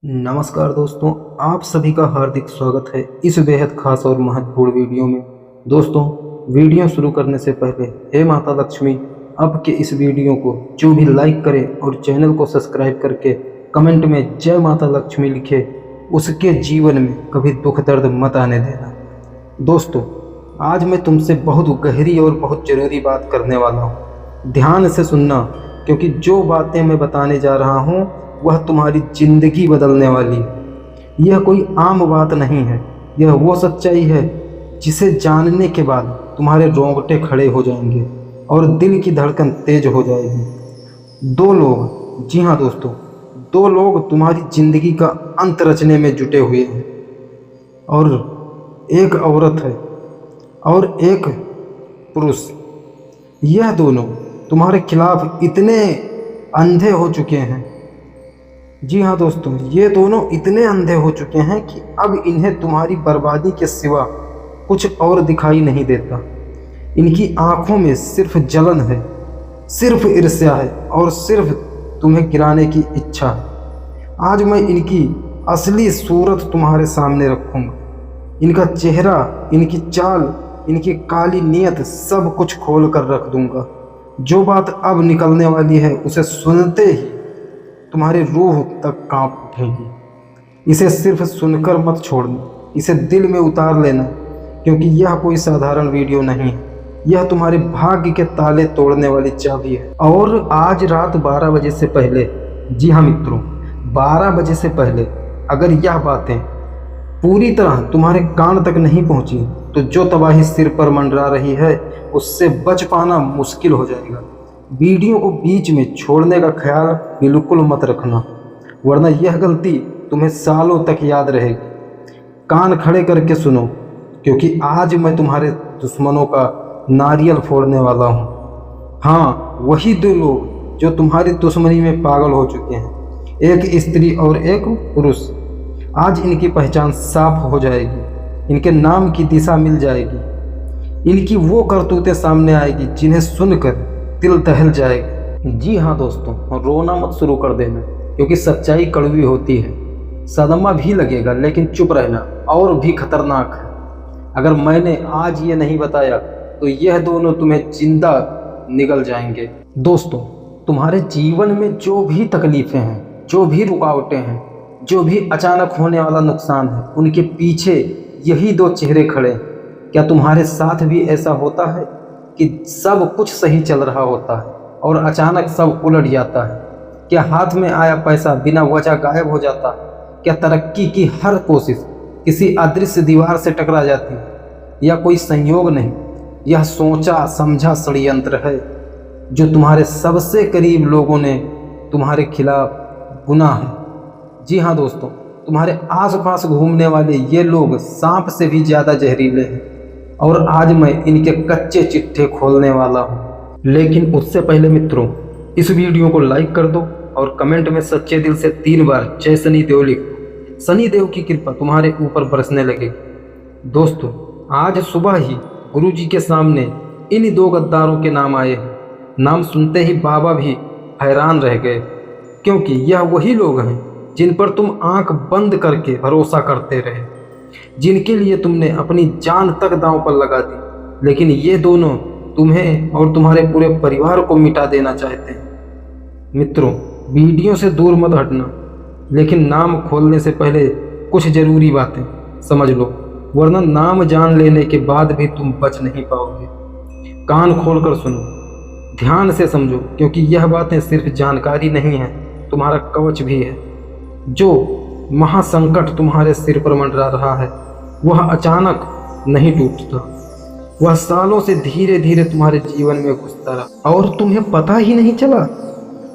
नमस्कार दोस्तों, आप सभी का हार्दिक स्वागत है इस बेहद खास और महत्वपूर्ण वीडियो में। दोस्तों, वीडियो शुरू करने से पहले हे माता लक्ष्मी, अब के इस वीडियो को जो भी लाइक करे और चैनल को सब्सक्राइब करके कमेंट में जय माता लक्ष्मी लिखे, उसके जीवन में कभी दुख दर्द मत आने देना। दोस्तों, आज मैं तुमसे बहुत गहरी और बहुत ज़रूरी बात करने वाला हूँ। ध्यान से सुनना, क्योंकि जो बातें मैं बताने जा रहा हूँ वह तुम्हारी जिंदगी बदलने वाली है। यह कोई आम बात नहीं है, यह वो सच्चाई है जिसे जानने के बाद तुम्हारे रोंगटे खड़े हो जाएंगे और दिल की धड़कन तेज हो जाएगी। दो लोग, जी हाँ दोस्तों, दो लोग तुम्हारी जिंदगी का अंत रचने में जुटे हुए हैं, और एक औरत है और एक पुरुष। यह दोनों तुम्हारे खिलाफ इतने अंधे हो चुके हैं, जी हाँ दोस्तों, ये दोनों इतने अंधे हो चुके हैं कि अब इन्हें तुम्हारी बर्बादी के सिवा कुछ और दिखाई नहीं देता। इनकी आंखों में सिर्फ जलन है, सिर्फ ईर्ष्या है और सिर्फ तुम्हें गिराने की इच्छा है। आज मैं इनकी असली सूरत तुम्हारे सामने रखूँगा। इनका चेहरा, इनकी चाल, इनकी काली नीयत, सब कुछ खोल कर रख दूंगा। जो बात अब निकलने वाली है उसे सुनते ही तुम्हारी रूह तक कांप उठेगी। इसे सिर्फ सुनकर मत छोड़ना, इसे दिल में उतार लेना, क्योंकि यह कोई साधारण वीडियो नहीं है। यह तुम्हारे भाग्य के ताले तोड़ने वाली चाबी है। और आज रात 12 बजे से पहले, जी हाँ मित्रों, 12 बजे से पहले अगर यह बातें पूरी तरह तुम्हारे कान तक नहीं पहुंची तो जो तबाही सिर पर मंडरा रही है उससे बच पाना मुश्किल हो जाएगा। वीडियो को बीच में छोड़ने का ख्याल बिल्कुल मत रखना, वरना यह गलती तुम्हें सालों तक याद रहेगी। कान खड़े करके सुनो, क्योंकि आज मैं तुम्हारे दुश्मनों का नारियल फोड़ने वाला हूँ। हाँ, वही दो लोग जो तुम्हारी दुश्मनी में पागल हो चुके हैं, एक स्त्री और एक पुरुष। आज इनकी पहचान साफ हो जाएगी, इनके नाम की दिशा मिल जाएगी, इनकी वो करतूतें सामने आएगी जिन्हें सुनकर दिल दहल जाएगा। जी हाँ दोस्तों, रोना मत शुरू कर देना, क्योंकि सच्चाई कड़वी होती है। सदमा भी लगेगा, लेकिन चुप रहना और भी खतरनाक है। अगर मैंने आज ये नहीं बताया तो यह दोनों तुम्हें जिंदा निगल जाएंगे। दोस्तों, तुम्हारे जीवन में जो भी तकलीफें हैं, जो भी रुकावटें हैं, जो भी अचानक होने वाला नुकसान है, उनके पीछे यही दो चेहरे खड़े हैं। क्या तुम्हारे साथ भी ऐसा होता है कि सब कुछ सही चल रहा होता है और अचानक सब उलट जाता है? क्या हाथ में आया पैसा बिना वजह गायब हो जाता है? क्या तरक्की की हर कोशिश किसी अदृश्य दीवार से टकरा जाती है? या कोई संयोग नहीं, यह सोचा समझा षड्यंत्र है जो तुम्हारे सबसे करीब लोगों ने तुम्हारे खिलाफ बुना है। जी हाँ दोस्तों, तुम्हारे आसपास घूमने वाले ये लोग सांप से भी ज़्यादा जहरीले हैं, और आज मैं इनके कच्चे चिट्ठे खोलने वाला हूँ। लेकिन उससे पहले मित्रों, इस वीडियो को लाइक कर दो और कमेंट में सच्चे दिल से 3 बार जय शनि देव लिखो। शनि देव की कृपा तुम्हारे ऊपर बरसने लगेगी। दोस्तों, आज सुबह ही गुरुजी के सामने इन दो गद्दारों के नाम आए हैं। नाम सुनते ही बाबा भी हैरान रह गए, क्योंकि यह वही लोग हैं जिन पर तुम आंख बंद करके भरोसा करते रहे, जिनके लिए तुमने अपनी जान तक दांव पर लगा दी। लेकिन ये दोनों तुम्हें और तुम्हारे पूरे परिवार को मिटा देना चाहते हैं। मित्रों, वीडियो से दूर मत हटना, लेकिन नाम खोलने से पहले कुछ ज़रूरी बातें समझ लो, वरना नाम जान लेने के बाद भी तुम बच नहीं पाओगे। कान खोल कर सुनो, ध्यान से समझो, क्योंकि यह बातें सिर्फ जानकारी नहीं है, तुम्हारा कवच भी है। जो महासंकट तुम्हारे सिर पर मंडरा रहा है वह अचानक नहीं टूटता, वह सालों से धीरे धीरे तुम्हारे जीवन में घुसता रहा और तुम्हें पता ही नहीं चला।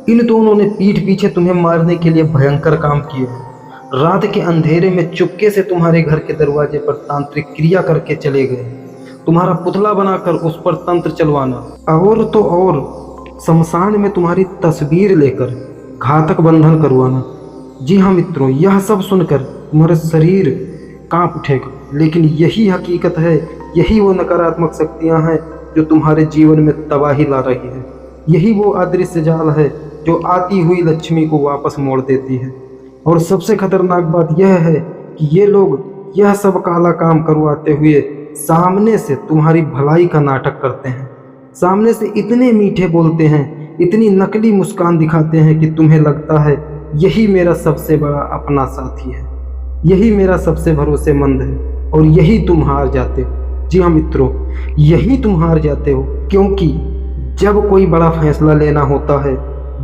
इन दोनों ने पीठ पीछे तुम्हें मारने के लिए भयंकर काम किए। रात के अंधेरे में चुपके से तुम्हारे घर के दरवाजे पर तांत्रिक क्रिया करके चले गए, तुम्हारा पुतला बनाकर उस पर तंत्र चलवाना, और तो और शमशान में तुम्हारी तस्वीर लेकर घातक बंधन करवाना। जी हाँ मित्रों, यह सब सुनकर तुम्हारा शरीर कांप उठेगा, लेकिन यही हकीकत है, यही वो नकारात्मक शक्तियाँ हैं जो तुम्हारे जीवन में तबाही ला रही है। यही वो अदृश्य जाल है जो आती हुई लक्ष्मी को वापस मोड़ देती है। और सबसे खतरनाक बात यह है कि ये लोग यह सब काला काम करवाते हुए सामने से तुम्हारी भलाई का नाटक करते हैं। सामने से इतने मीठे बोलते हैं, इतनी नकली मुस्कान दिखाते हैं कि तुम्हें लगता है यही मेरा सबसे बड़ा अपना साथी है, यही मेरा सबसे भरोसेमंद है, और यही तुम हार जाते हो। जी हाँ मित्रों, यही तुम हार जाते हो, क्योंकि जब कोई बड़ा फैसला लेना होता है,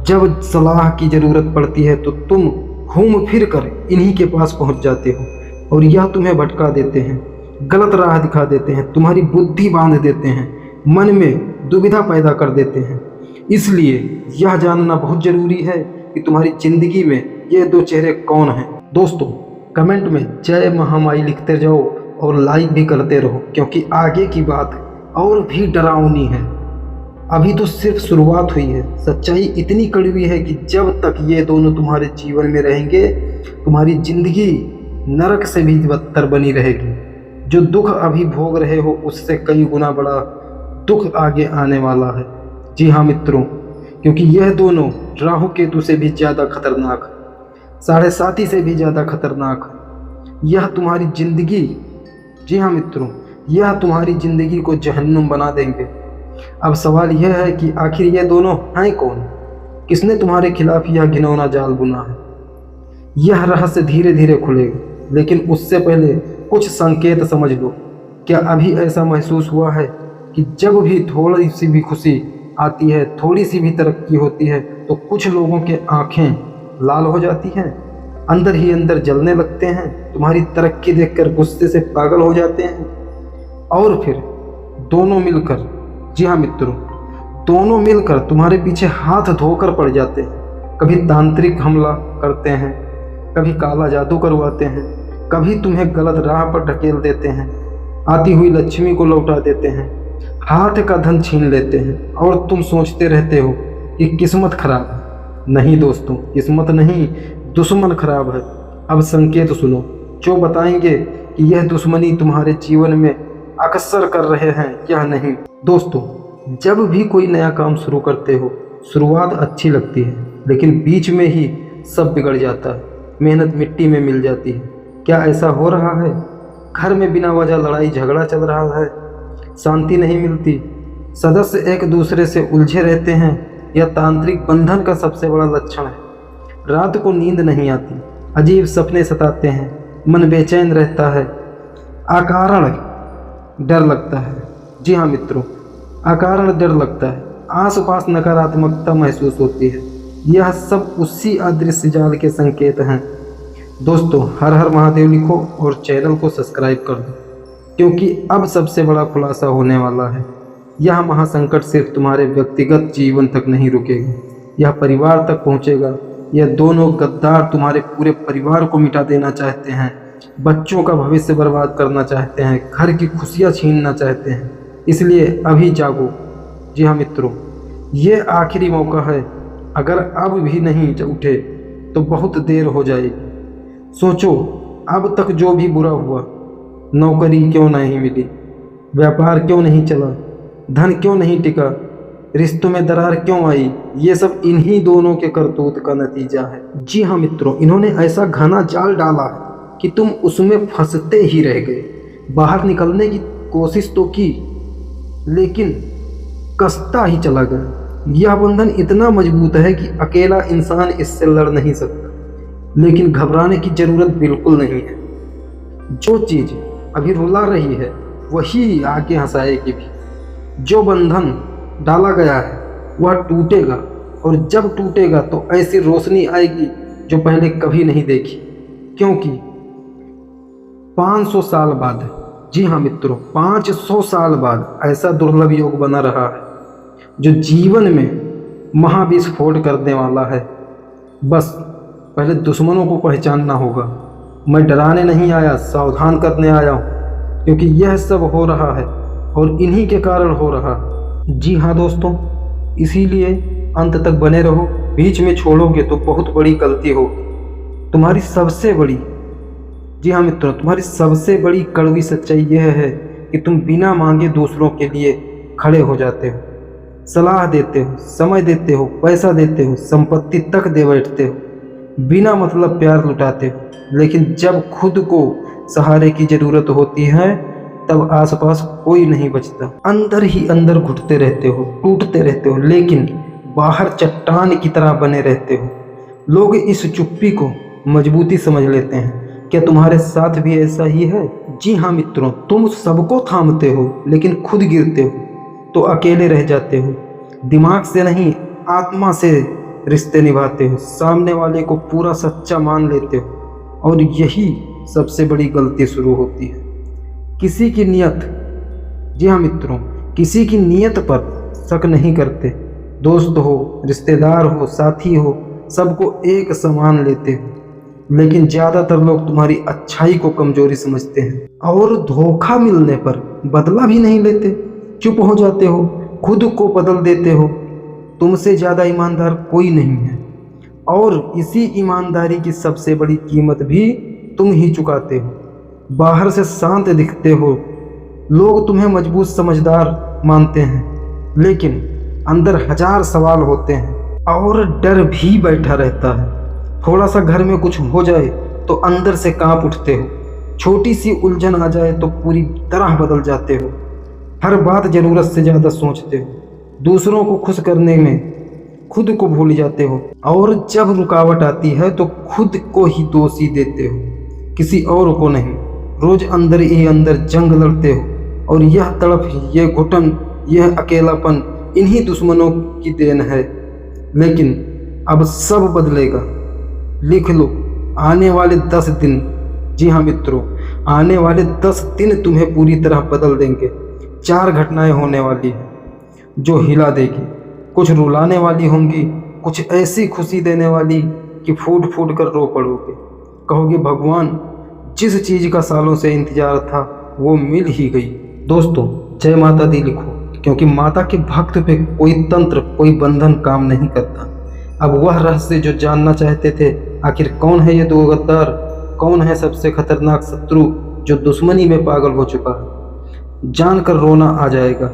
जब सलाह की ज़रूरत पड़ती है, तो तुम घूम फिर कर इन्हीं के पास पहुंच जाते हो, और यह तुम्हें भटका देते हैं, गलत राह दिखा देते हैं, तुम्हारी बुद्धि बांध देते हैं, मन में दुविधा पैदा कर देते हैं। इसलिए यह जानना बहुत ज़रूरी है कि तुम्हारी ज़िंदगी में ये दो चेहरे कौन हैं। दोस्तों, कमेंट में जय महामाई लिखते जाओ और लाइक भी करते रहो, क्योंकि आगे की बात और भी डरावनी है। अभी तो सिर्फ शुरुआत हुई है। सच्चाई इतनी कड़वी है कि जब तक ये दोनों तुम्हारे जीवन में रहेंगे, तुम्हारी ज़िंदगी नरक से भी बदतर बनी रहेगी। जो दुख अभी भोग रहे हो, उससे कई गुना बड़ा दुख आगे आने वाला है। जी हाँ मित्रों, क्योंकि यह दोनों राहु केतु से भी ज़्यादा खतरनाक, साढ़े साथी से भी ज़्यादा खतरनाक है। यह तुम्हारी ज़िंदगी, जी हाँ मित्रों, यह तुम्हारी ज़िंदगी को जहन्नुम बना देंगे। अब सवाल यह है कि आखिर ये दोनों हैं कौन? किसने तुम्हारे खिलाफ यह घिनौना जाल बुना है? यह रहस्य धीरे धीरे खुलेगा, लेकिन उससे पहले कुछ संकेत समझ लो। क्या अभी ऐसा महसूस हुआ है कि जब भी थोड़ी सी भी खुशी आती है, थोड़ी सी भी तरक्की होती है, तो कुछ लोगों के आंखें लाल हो जाती हैं, अंदर ही अंदर जलने लगते हैं, तुम्हारी तरक्की देखकर गुस्से से पागल हो जाते हैं, और फिर दोनों मिलकर, जी हाँ मित्रों, दोनों मिलकर तुम्हारे पीछे हाथ धोकर पड़ जाते हैं। कभी तांत्रिक हमला करते हैं, कभी काला जादू करवाते हैं, कभी तुम्हें गलत राह पर ढकेल देते हैं, आती हुई लक्ष्मी को लौटा देते हैं, हाथ का धन छीन लेते हैं, और तुम सोचते रहते हो कि किस्मत खराब है। नहीं दोस्तों, किस्मत नहीं, दुश्मन खराब है। अब संकेत सुनो जो बताएंगे कि यह दुश्मनी तुम्हारे जीवन में अक्सर कर रहे हैं या नहीं। दोस्तों, जब भी कोई नया काम शुरू करते हो, शुरुआत अच्छी लगती है, लेकिन बीच में ही सब बिगड़ जाता है, मेहनत मिट्टी में मिल जाती है। क्या ऐसा हो रहा है? घर में बिना वजह लड़ाई झगड़ा चल रहा है, शांति नहीं मिलती, सदस्य एक दूसरे से उलझे रहते हैं, यह तांत्रिक बंधन का सबसे बड़ा लक्षण है। रात को नींद नहीं आती, अजीब सपने सताते हैं, मन बेचैन रहता है, अकारण डर लगता है। जी हाँ मित्रों, अकारण डर लगता है, आसपास नकारात्मकता महसूस होती है। यह सब उसी अदृश्य जाल के संकेत हैं। दोस्तों, हर हर महादेव लिखो और चैनल को सब्सक्राइब कर दो, क्योंकि अब सबसे बड़ा खुलासा होने वाला है। यह महासंकट सिर्फ तुम्हारे व्यक्तिगत जीवन तक नहीं रुकेगा, यह परिवार तक पहुंचेगा। यह दोनों गद्दार तुम्हारे पूरे परिवार को मिटा देना चाहते हैं, बच्चों का भविष्य बर्बाद करना चाहते हैं, घर की खुशियां छीनना चाहते हैं। इसलिए अभी जागो। जी हाँ मित्रों, ये आखिरी मौका है। अगर अब भी नहीं उठे तो बहुत देर हो जाएगी। सोचो, अब तक जो भी बुरा हुआ, नौकरी क्यों नहीं मिली, व्यापार क्यों नहीं चला, धन क्यों नहीं टिका, रिश्तों में दरार क्यों आई, ये सब इन्हीं दोनों के करतूत का नतीजा है। जी हाँ मित्रों, इन्होंने ऐसा घना जाल डाला है कि तुम उसमें फंसते ही रह गए। बाहर निकलने की कोशिश तो की, लेकिन कसता ही चला गया। यह बंधन इतना मजबूत है कि अकेला इंसान इससे लड़ नहीं सकता, लेकिन घबराने की जरूरत बिल्कुल नहीं है। जो चीज़ अभी रुला रही है, वही आगे हंसाएगी भी। जो बंधन डाला गया है वह टूटेगा, और जब टूटेगा तो ऐसी रोशनी आएगी जो पहले कभी नहीं देखी। क्योंकि 500 साल बाद, जी हाँ मित्रों, 500 साल बाद ऐसा दुर्लभ योग बना रहा है जो जीवन में महाविस्फोट करने वाला है। बस पहले दुश्मनों को पहचानना होगा। मैं डराने नहीं आया, सावधान करने आया हूँ, क्योंकि यह सब हो रहा है और इन्हीं के कारण हो रहा है। जी हाँ दोस्तों, इसीलिए अंत तक बने रहो। बीच में छोड़ोगे तो बहुत बड़ी गलती होगी। तुम्हारी सबसे बड़ी, जी हाँ मित्रों, तुम्हारी सबसे बड़ी कड़वी सच्चाई यह है कि तुम बिना मांगे दूसरों के लिए खड़े हो जाते हो, सलाह देते हो, समय देते हो, पैसा देते हो, संपत्ति तक दे बैठते हो। बिना मतलब प्यार लुटाते हो, लेकिन जब खुद को सहारे की ज़रूरत होती है तब आसपास कोई नहीं बचता। अंदर ही अंदर घुटते रहते हो, टूटते रहते हो, लेकिन बाहर चट्टान की तरह बने रहते हो। लोग इस चुप्पी को मजबूती समझ लेते हैं। क्या तुम्हारे साथ भी ऐसा ही है? जी हाँ मित्रों, तुम सबको थामते हो लेकिन खुद गिरते हो तो अकेले रह जाते हो। दिमाग से नहीं, आत्मा से रिश्ते निभाते हो, सामने वाले को पूरा सच्चा मान लेते हो, और यही सबसे बड़ी गलती शुरू होती है। किसी की नियत, जी हाँ मित्रों, किसी की नियत पर शक नहीं करते। दोस्त हो, रिश्तेदार हो, साथी हो, सबको एक समान लेते हो, लेकिन ज़्यादातर लोग तुम्हारी अच्छाई को कमजोरी समझते हैं, और धोखा मिलने पर बदला भी नहीं लेते, चुप हो जाते हो, खुद को बदल देते हो। तुमसे ज़्यादा ईमानदार कोई नहीं है, और इसी ईमानदारी की सबसे बड़ी कीमत भी तुम ही चुकाते हो। बाहर से शांत दिखते हो, लोग तुम्हें मजबूत समझदार मानते हैं, लेकिन अंदर हजार सवाल होते हैं, और डर भी बैठा रहता है। थोड़ा सा घर में कुछ हो जाए तो अंदर से कांप उठते हो, छोटी सी उलझन आ जाए तो पूरी तरह बदल जाते हो, हर बात ज़रूरत से ज़्यादा सोचते हो, दूसरों को खुश करने में खुद को भूल जाते हो, और जब रुकावट आती है तो खुद को ही दोषी देते हो, किसी और को नहीं। रोज अंदर ही अंदर जंग लड़ते हो, और यह तड़प, यह घुटन, यह अकेलापन इन्हीं दुश्मनों की देन है। लेकिन अब सब बदलेगा। लिख लो, आने वाले 10 दिन, जी हाँ मित्रों, आने वाले 10 दिन तुम्हें पूरी तरह बदल देंगे। 4 घटनाएं होने वाली हैं जो हिला देगी, कुछ रुलाने वाली होंगी, कुछ ऐसी खुशी देने वाली कि फूट फूट कर रो पड़ोगे, कहोगे भगवान, जिस चीज़ का सालों से इंतजार था वो मिल ही गई। दोस्तों, जय माता दी लिखो, क्योंकि माता के भक्त पे कोई तंत्र, कोई बंधन काम नहीं करता। अब वह रहस्य जो जानना चाहते थे, आखिर कौन है ये दो गद्दार, कौन है सबसे खतरनाक शत्रु जो दुश्मनी में पागल हो चुका है, जानकर रोना आ जाएगा,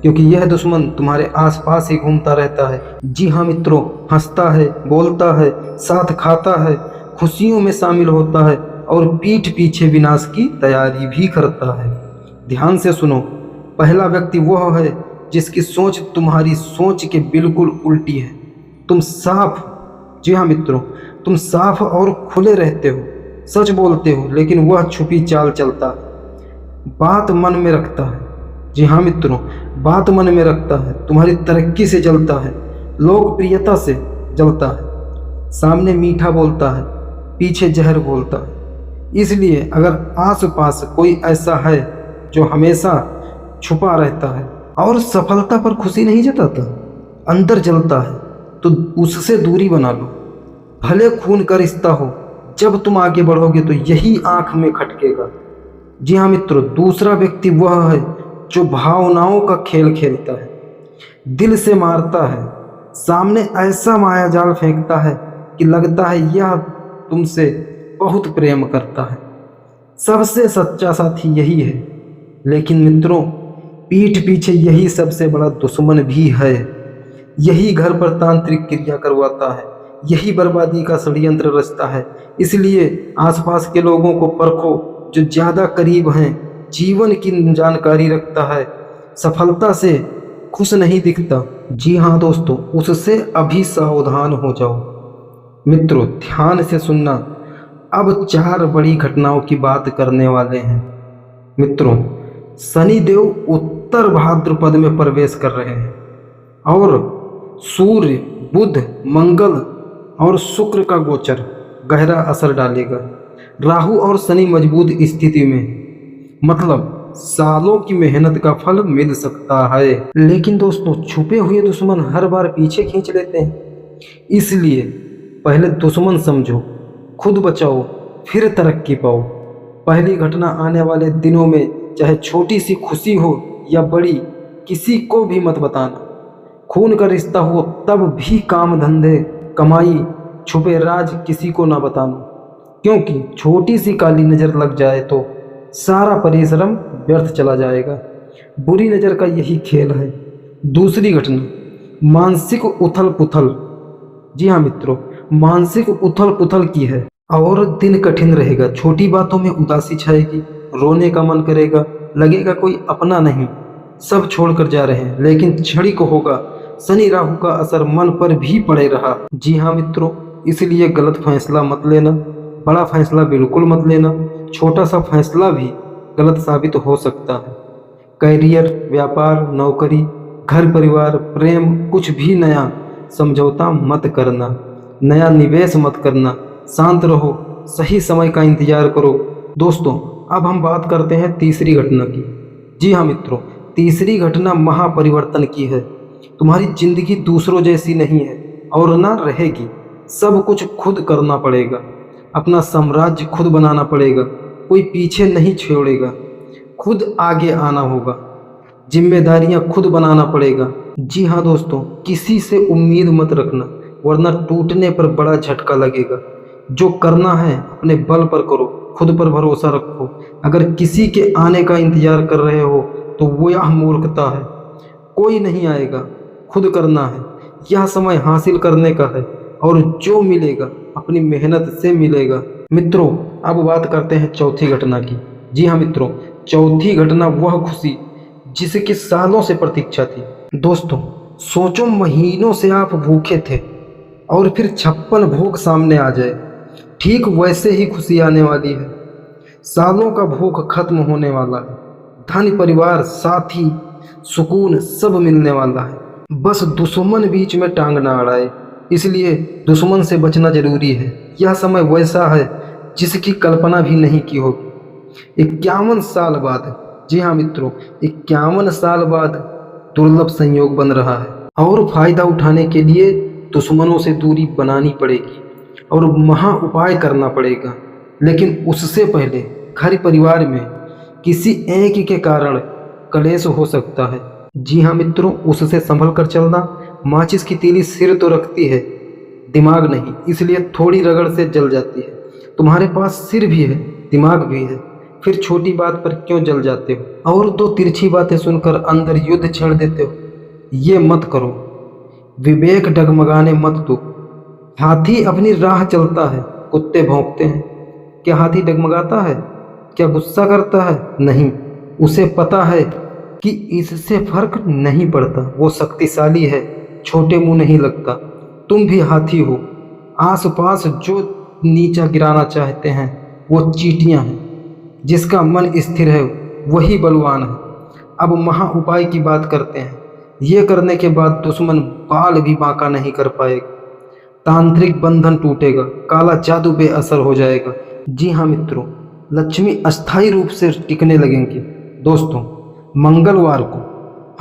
क्योंकि यह दुश्मन तुम्हारे आसपास ही घूमता रहता है। जी हाँ मित्रों, हंसता है, बोलता है, साथ खाता है, खुशियों में शामिल होता है, और पीठ पीछे विनाश की तैयारी भी करता है। ध्यान से सुनो, पहला व्यक्ति वह है जिसकी सोच तुम्हारी सोच के बिल्कुल उल्टी है। तुम साफ, जी हाँ मित्रों, तुम साफ और खुले रहते हो, सच बोलते हो, लेकिन वह छुपी चाल चलता है, बात मन में रखता है। जी हाँ मित्रों, बात मन में रखता है, तुम्हारी तरक्की से जलता है, लोकप्रियता से जलता है, सामने मीठा बोलता है, पीछे जहर बोलता है। इसलिए अगर आस पास कोई ऐसा है जो हमेशा छुपा रहता है और सफलता पर खुशी नहीं जताता, अंदर जलता है, तो उससे दूरी बना लो। भले खून का रिश्ता हो, जब तुम आगे बढ़ोगे तो यही आंख में खटकेगा। जी हाँ मित्रों, दूसरा व्यक्ति वह है जो भावनाओं का खेल खेलता है, दिल से मारता है, सामने ऐसा मायाजाल फेंकता है कि लगता है यह तुमसे बहुत प्रेम करता है। सबसे सच्चा साथी यही है, लेकिन मित्रों, पीठ पीछे यही सबसे बड़ा दुश्मन भी है। यही घर पर तांत्रिक क्रिया करवाता है, यही बर्बादी का षड्यंत्र रचता है। इसलिए आसपास के लोगों को परखो, जो ज़्यादा करीब हैं, जीवन की जानकारी रखता है, सफलता से खुश नहीं दिखता। जी हाँ दोस्तों, उससे अभी सावधान हो जाओ। मित्रों, ध्यान से सुनना, अब 4 बड़ी घटनाओं की बात करने वाले हैं। मित्रों, शनिदेव उत्तर भाद्रपद में प्रवेश कर रहे हैं, और सूर्य, बुध, मंगल और शुक्र का गोचर गहरा असर डालेगा। राहु और शनि मजबूत स्थिति में, मतलब सालों की मेहनत का फल मिल सकता है। लेकिन दोस्तों, छुपे हुए दुश्मन हर बार पीछे खींच लेते हैं। इसलिए पहले दुश्मन समझो, खुद बचाओ, फिर तरक्की पाओ। पहली घटना आने वाले दिनों में, चाहे छोटी सी खुशी हो या बड़ी, किसी को भी मत बताना। खून का रिश्ता हो तब भी काम धंधे, कमाई, छुपे राज किसी को ना बताना, क्योंकि छोटी सी काली नज़र लग जाए तो सारा परिश्रम व्यर्थ चला जाएगा। बुरी नज़र का यही खेल है। दूसरी घटना, मानसिक उथल पुथल। जी हाँ मित्रों, मानसिक उथल पुथल की है और दिन कठिन रहेगा। छोटी बातों में उदासी छाएगी, रोने का मन करेगा, लगेगा कोई अपना नहीं, सब छोड़कर जा रहे हैं। लेकिन क्षणिक होगा, शनि राहु का असर मन पर भी पड़े रहा। जी हाँ मित्रों, इसलिए गलत फैसला मत लेना, बड़ा फैसला बिल्कुल मत लेना, छोटा सा फैसला भी गलत साबित हो सकता है। करियर, व्यापार, नौकरी, घर परिवार, प्रेम, कुछ भी नया समझौता मत करना, नया निवेश मत करना। शांत रहो, सही समय का इंतजार करो। दोस्तों, अब हम बात करते हैं तीसरी घटना की। जी हाँ मित्रों, तीसरी घटना महापरिवर्तन की है। तुम्हारी जिंदगी दूसरों जैसी नहीं है और ना रहेगी। सब कुछ खुद करना पड़ेगा, अपना साम्राज्य खुद बनाना पड़ेगा, कोई पीछे नहीं छोड़ेगा, खुद आगे आना होगा, जिम्मेदारियां खुद बनाना पड़ेगा। जी हाँ दोस्तों, किसी से उम्मीद मत रखना, वरना टूटने पर बड़ा झटका लगेगा। जो करना है अपने बल पर करो, खुद पर भरोसा रखो। अगर किसी के आने का इंतजार कर रहे हो तो वो यह मूर्खता है। कोई नहीं आएगा, खुद करना है। यह समय हासिल करने का है और जो मिलेगा अपनी मेहनत से मिलेगा। मित्रों, अब बात करते हैं चौथी घटना की। जी हाँ मित्रों, चौथी घटना वह खुशी जिसकी सालों से प्रतीक्षा थी। दोस्तों, सोचो महीनों से आप भूखे थे और फिर 56 भोग सामने आ जाए। ठीक वैसे ही खुशी आने वाली है। सालों का भूख खत्म होने वाला है। धन, परिवार, साथी, सुकून सब मिलने वाला है। बस दुश्मन बीच में टांग ना अड़ाए, इसलिए दुश्मन से बचना जरूरी है। यह समय वैसा है जिसकी कल्पना भी नहीं की होगी। 51 साल बाद, जी हाँ मित्रों, 51 साल बाद दुर्लभ संयोग बन रहा है और फायदा उठाने के लिए दुश्मनों से दूरी बनानी पड़ेगी और महा उपाय करना पड़ेगा। लेकिन उससे पहले घर परिवार में किसी एक के कारण कलेश हो सकता है। जी हाँ मित्रों, उससे संभल कर चलना। माचिस की तीली सिर तो रखती है, दिमाग नहीं, इसलिए थोड़ी रगड़ से जल जाती है। तुम्हारे पास सिर भी है, दिमाग भी है, फिर छोटी बात पर क्यों जल जाते हो और दो तिरछी बातें सुनकर अंदर युद्ध छेड़ देते हो। ये मत करो, विवेक डगमगाने मत दो। हाथी अपनी राह चलता है, कुत्ते भौंकते हैं। क्या हाथी डगमगाता है? क्या गुस्सा करता है? नहीं, उसे पता है कि इससे फर्क नहीं पड़ता। वो शक्तिशाली है, छोटे मुंह नहीं लगता। तुम भी हाथी हो। आसपास जो नीचा गिराना चाहते हैं वो चींटियां हैं। जिसका मन स्थिर है वही बलवान है। अब महा उपाय की बात करते हैं। ये करने के बाद दुश्मन बाल भी बांका नहीं कर पाएगा। तांत्रिक बंधन टूटेगा, काला जादू बेअसर हो जाएगा। जी हाँ मित्रों, लक्ष्मी अस्थायी रूप से टिकने लगेंगी। दोस्तों, मंगलवार को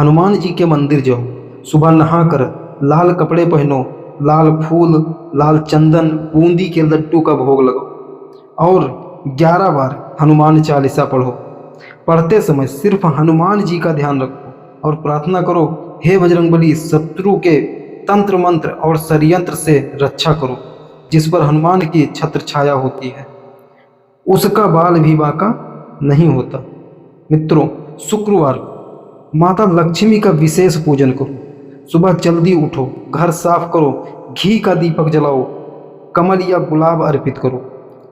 हनुमान जी के मंदिर जाओ। सुबह नहाकर लाल कपड़े पहनो, लाल फूल, लाल चंदन, बूंदी के लड्डू का भोग लगाओ और 11 बार हनुमान चालीसा पढ़ो। पढ़ते समय सिर्फ हनुमान जी का ध्यान रखो और प्रार्थना करो, हे बजरंगबली, शत्रु के तंत्र मंत्र और षड्यंत्र से रक्षा करो। जिस पर हनुमान की छत्र छाया होती है उसका बाल भी बांका नहीं होता। मित्रों, शुक्रवार को माता लक्ष्मी का विशेष पूजन करो। सुबह जल्दी उठो, घर साफ करो, घी का दीपक जलाओ, कमल या गुलाब अर्पित करो,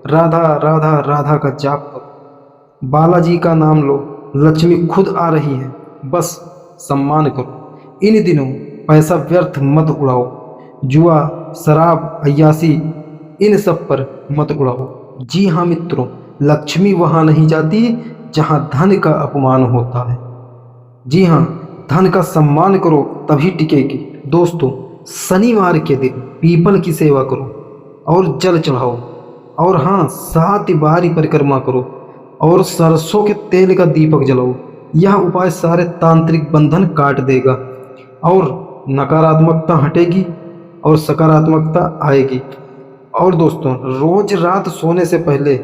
राधा राधा राधा का जाप करो, बालाजी का नाम लो, लक्ष्मी खुद आ रही है, बस सम्मान करो। इन दिनों पैसा व्यर्थ मत उड़ाओ, जुआ, शराब, अय्यासी इन सब पर मत उड़ाओ। जी हाँ मित्रों, लक्ष्मी वहाँ नहीं जाती जहाँ धन का अपमान होता है। जी हाँ, धन का सम्मान करो तभी टिकेगी। दोस्तों, शनिवार के दिन पीपल की सेवा करो और जल चढ़ाओ और हाँ, 7 बारी परिक्रमा करो और सरसों के तेल का दीपक जलाओ। यह उपाय सारे तांत्रिक बंधन काट देगा और नकारात्मकता हटेगी और सकारात्मकता आएगी। और दोस्तों, रोज रात सोने से पहले,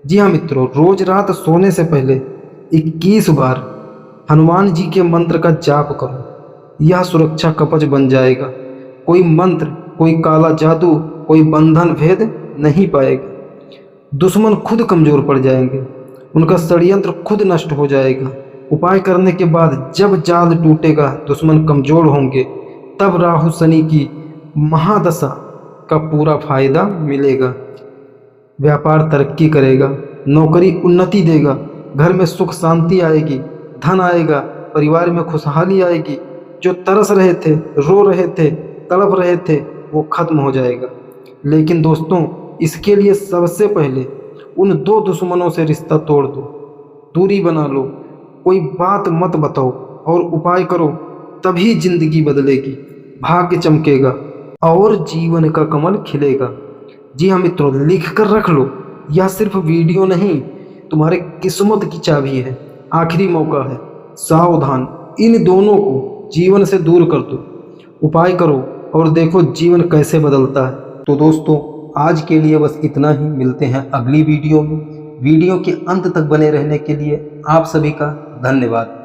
जी हाँ मित्रों, रोज रात सोने से पहले 21 बार हनुमान जी के मंत्र का जाप करो। यह सुरक्षा कवच बन जाएगा। कोई मंत्र, कोई काला जादू, कोई बंधन भेद नहीं पाएगा। दुश्मन खुद कमजोर पड़ जाएंगे, उनका षड्यंत्र खुद नष्ट हो जाएगा। उपाय करने के बाद जब जाल टूटेगा, दुश्मन कमजोर होंगे, तब राहु शनि की महादशा का पूरा फायदा मिलेगा। व्यापार तरक्की करेगा, नौकरी उन्नति देगा, घर में सुख शांति आएगी, धन आएगा, परिवार में खुशहाली आएगी। जो तरस रहे थे, रो रहे थे, तड़प रहे थे, वो खत्म हो जाएगा। लेकिन दोस्तों, इसके लिए सबसे पहले उन दो दुश्मनों से रिश्ता तोड़ दो, दूरी बना लो, कोई बात मत बताओ और उपाय करो, तभी जिंदगी बदलेगी, भाग्य चमकेगा और जीवन का कमल खिलेगा। जी हाँ मित्रों, लिख कर रख लो, यह सिर्फ वीडियो नहीं, तुम्हारे किस्मत की चाबी है। आखिरी मौका है, सावधान, इन दोनों को जीवन से दूर कर दो, उपाय करो और देखो जीवन कैसे बदलता है। तो दोस्तों, आज के लिए बस इतना ही। मिलते हैं अगली वीडियो में। वीडियो के अंत तक बने रहने के लिए आप सभी का धन्यवाद।